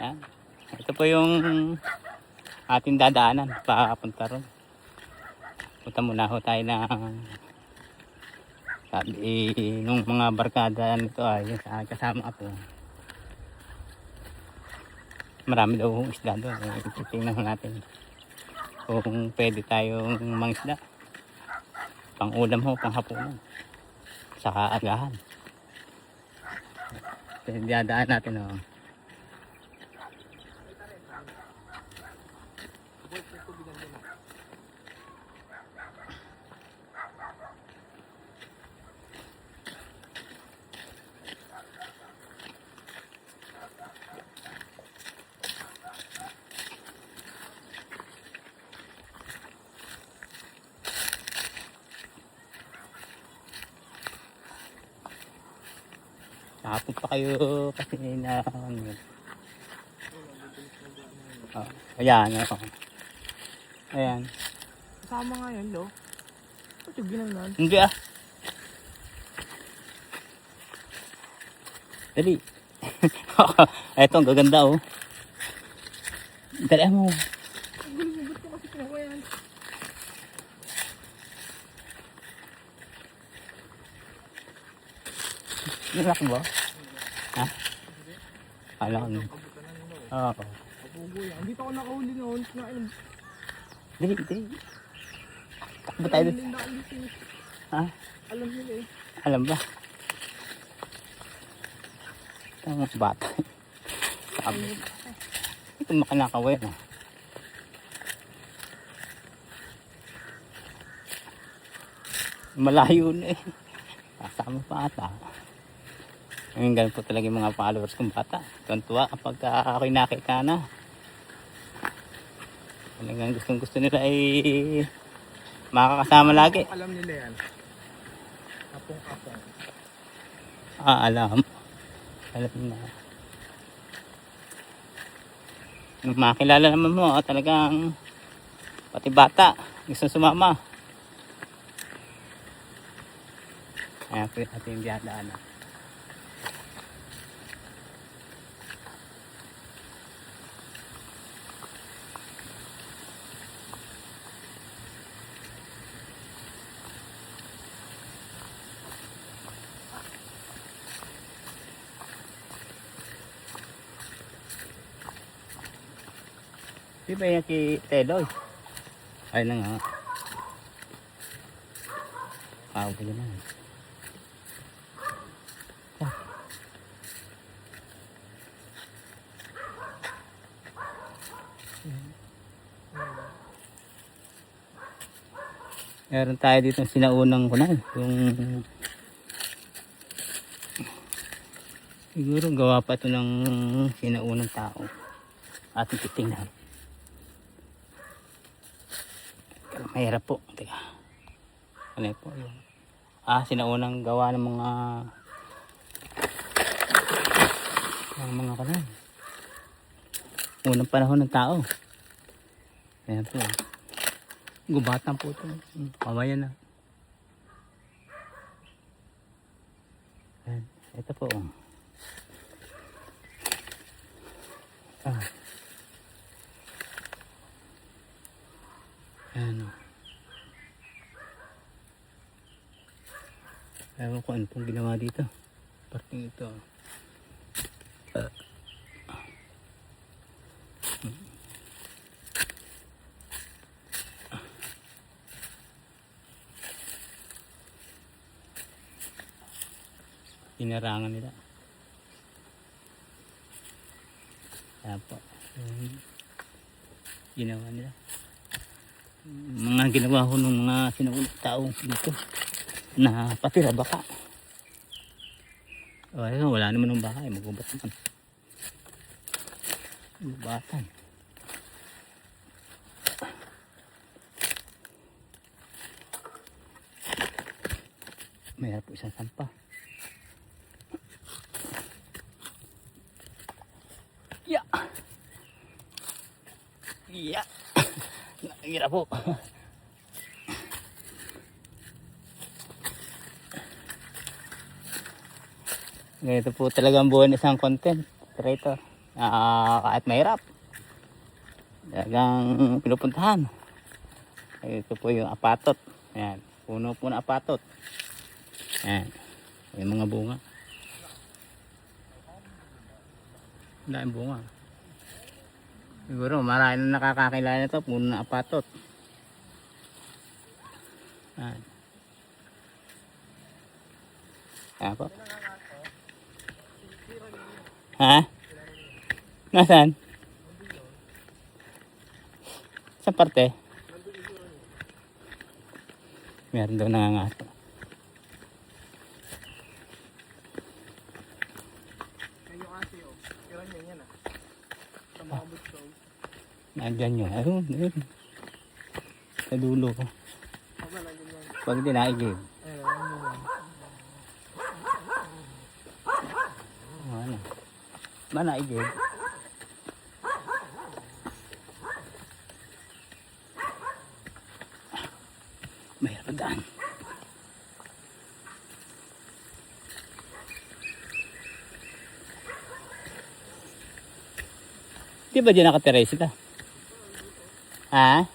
Yan. Ito po yung ating dadaanan papunta ron. Punta muna ho tayo ng sabi nung mga barkada nito ay sa kasama po. Marami daw isda doon. Tingnan natin kung pwede tayong mangisda. Pang ulam ho, pang hapunan. Saka agahan. Dadaan natin ho. Hapon pa kayo kasi na oh, ayan, oh. Ayan. Kasama nga yan, lo. Ito ginangan. Hindi ah. Dali. Ito, ang gaganda oh. Dali mo. Ang gulo mo, ba't ko kasi pinawa yan? Nilak ba? Ha? Alam ko. Oo. Dito ako nakahuli noon. Dali, dali. Takbo tayo doon. Ha? Alam nila eh. Alam ba? Ang bata. Sabi. Ito makanakawin ah. Malayo na eh. Kasama pa ata. Ngayon ganun po talaga yung mga followers kong bata. Tuwan-tuwa kapag ako'y nakita na. Talagang gustong-gusto nila ay makakasama lagi. Alam nila yan. Apong-apong. Alam. Alam na. Nung makilala naman mo, talagang pati bata, gusto sumama. Ayan po yung ating biyadaan. Di ba yan si Teloy? Ay na nga. Ako pa naman. Meron tayo dito sinaunang kunan. Yung siguro gawa pa ito ng sinaunang tao. Ating titingnan. Mahirap po. Teka. Ano po yun? Sinaunang gawa ng mga kanan. Unang panahon ng tao. Ayan po. Gubatan po ito. Mamaya na. Ayan. Ito po. Ayan o. Ewan ko ano pong ginawa dito. Parting ito. Inarangan nila. Ayan po. Ginawa nila. Mga ginawa ko ng mga sinuulit tao dito. Na patira baka. Ayun, wala naman ng baka. Magubat naman. Gubatan. Mayroon po isang sampa. Yeah. Yeah. Nakikira po. Ganito po talaga ang buwan isang content creator. Kahit mahirap. Talagang pinupuntahan. Ito po yung apatot. Ayan. Puno po na apatot. Ayan. Yung mga bunga. Ang daming bunga. Siguro marami na nakakakilala ito. Puno na apatot. Ayan. Ayan po. Ha? Nasaan? Sa parte? Meron daw nangangaso. Kayo kasi oh. Kira niya yan ah. Sa mga butso. Nandyan yun. Ayun, ayun. Sa dulo ko. Pag nandiyan yan. Pag di naigib. Ayun, nandiyan yan. Ano? Ba naigib? Mahirap ang daan. Di ba dyan nakatira sila? Ha?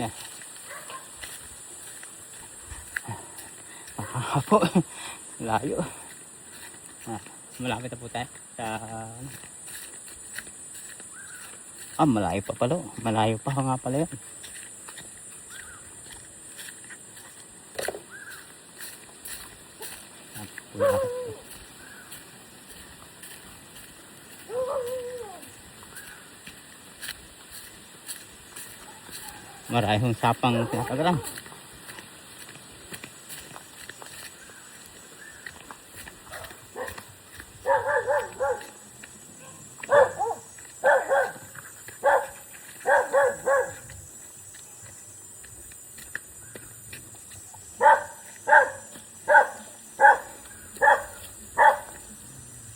Yan. Po. Layo. Malapit na po tayo sa malayo pa pala. Malayo pa nga pala yun. Maraming sapang pinatagalan.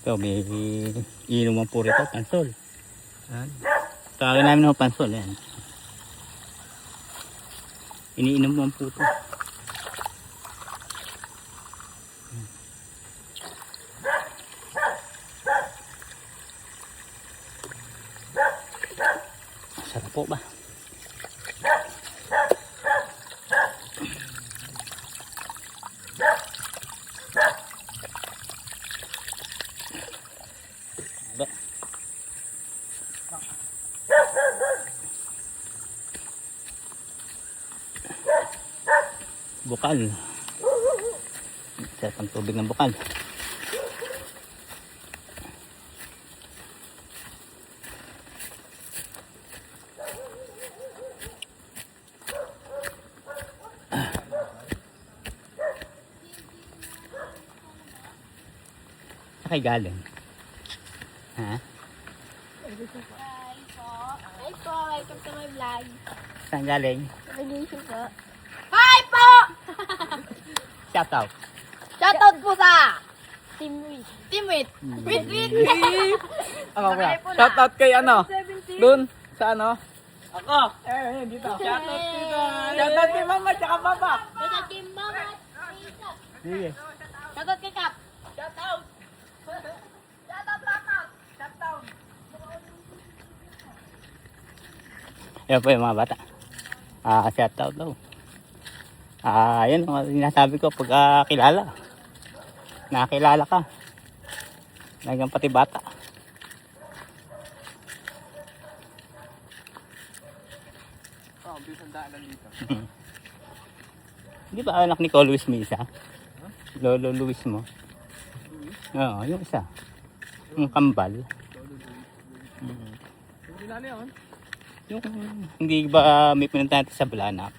So may inuman po rito, pansol. Tawagin namin ng pansol. Yan. Iniinom mo ang puto. Sarap po ba? Bukal. Sarap ang tubig ng bukal. Saan kayo galing? Ha? Hi po. Hi po. Welcome to my vlog. Saan galing? Nag-iisip po. Hi po! Shout out. Shoutout po sa Teamwit. Teamwit. Wait. Ako ba? Shoutout kay ano? 17. Doon sa ano? Ako. Dito. Shoutout dito. Shoutout kay mama tsaka papa. Shoutout kay Mama at Tita. Sige. Shoutout kay Kap. Shoutout. Shoutout papa. Shoutout. Yan po yung mga bata. Shout out daw. Yan ang sinasabi ko pag kilala. Nakakilala ka. Nagang pati bata. Bisang daanan dito. Di ba anak ni Colo Luis may isa? Lolo Luis mo? Oo, yung isa. Yung kambal. Hindi na yun. Yung hindi ba may pinunta natin sa Balanak?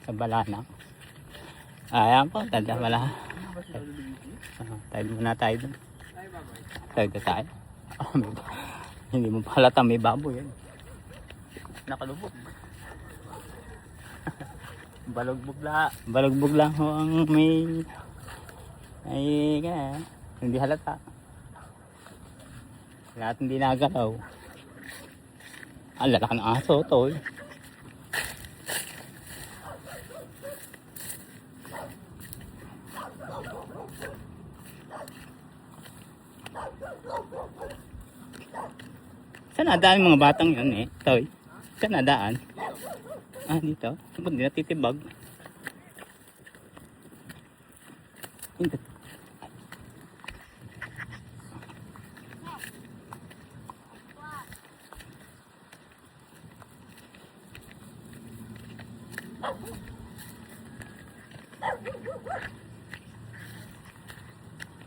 Sa Balanak. Ayan po, tanda pala. Tayo muna tayo dun. Tayo tayo. Hindi mo palata may baboy yan. Nakalubog. Balagbog lang ho ang may kaya hindi halata. Lahat hindi nagalaw. Ang lalaki ng aso to. Saan nadaan yung mga batang yun eh? Toy. Saan nadaan? Ah, dito. Ba't di natitibag? Hindi.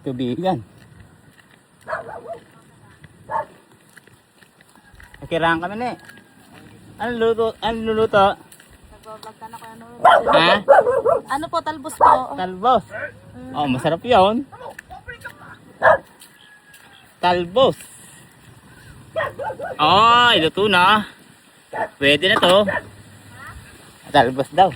Tubigan. Nakiraan kami na eh. Ano luto? Ano luluto? Nag-vlog ka na kaya ano. Ha? Ano po, talbos po. Talbos. Oh, masarap yun. Talbos. Oh, luto na. Pwede na to. Talbos daw.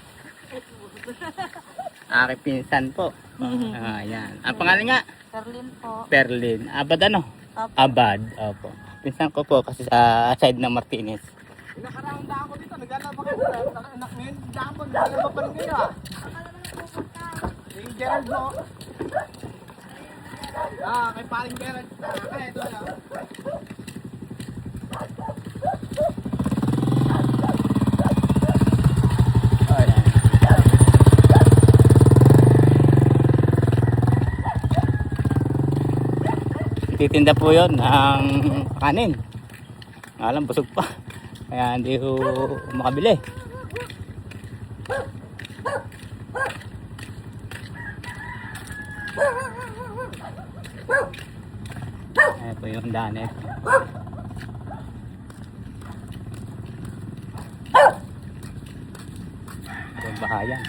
Aking pinsan po. Ayan. Ang pangalan nga? Perlin po. Perlin. Abad ano? Opo. Abad. Opo. Pinsan ko po kasi sa side ng Martinez. Nakaraang daan ko dito, naglalaba kayo. Ngayon, daan ko, naglalaba pa rin kayo ah. Yung Gerald mo. Ah, kay paring Gerald. Kaya ito na. Ayan. Titinda po yun ng kanin. Alam, busog pa. Kaya hindi ko makabili. Ayan po yung daan ito. Ito yung bahayan.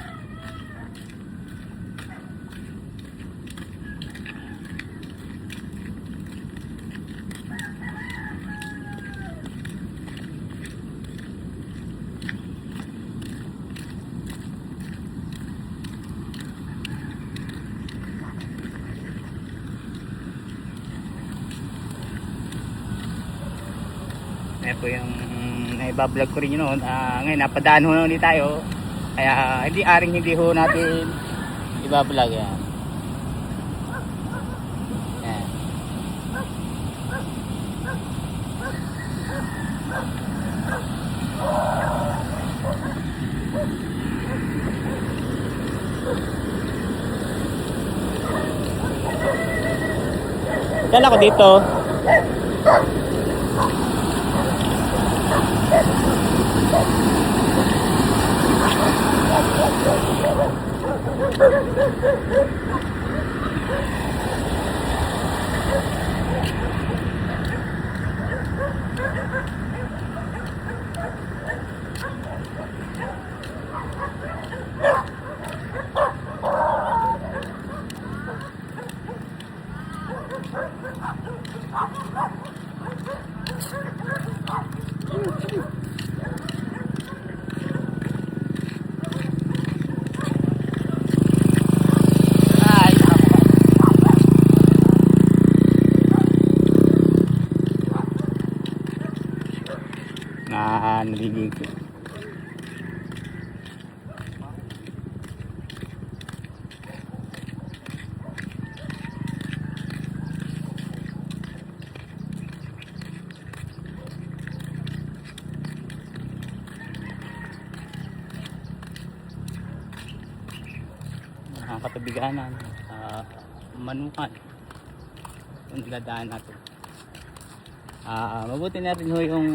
Ayan po yung naibablog ko rin yun noon. Ngayon napadaan ho na ulit tayo. Kaya hindi ho natin ibablog yan. Ayan. Dala ko dito. Naliligo. Katabiganan Manukan yung dadaan natin. Mabuti na rin ho yung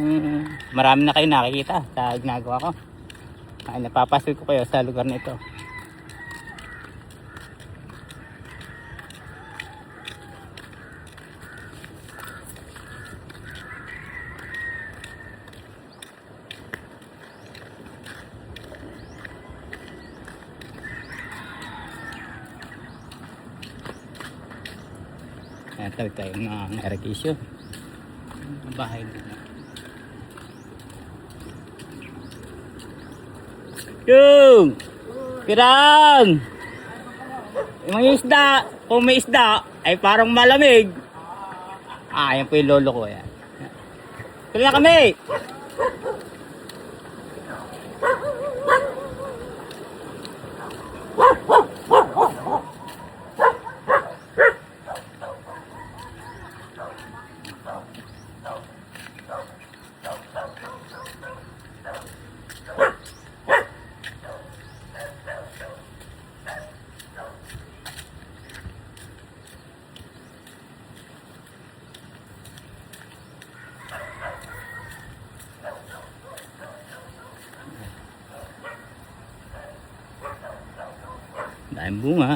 marami na kayo nakikita sa ginagawa ko. Napapasoy ko kayo sa lugar na ito. Tawag tayo ng irrigation. Ang bahay na. Yung! Pirang! Yung mga isda, kung may isda, ay parang malamig. Yan po yung lolo ko. Yan. Tuloy na kami! Daming bunga.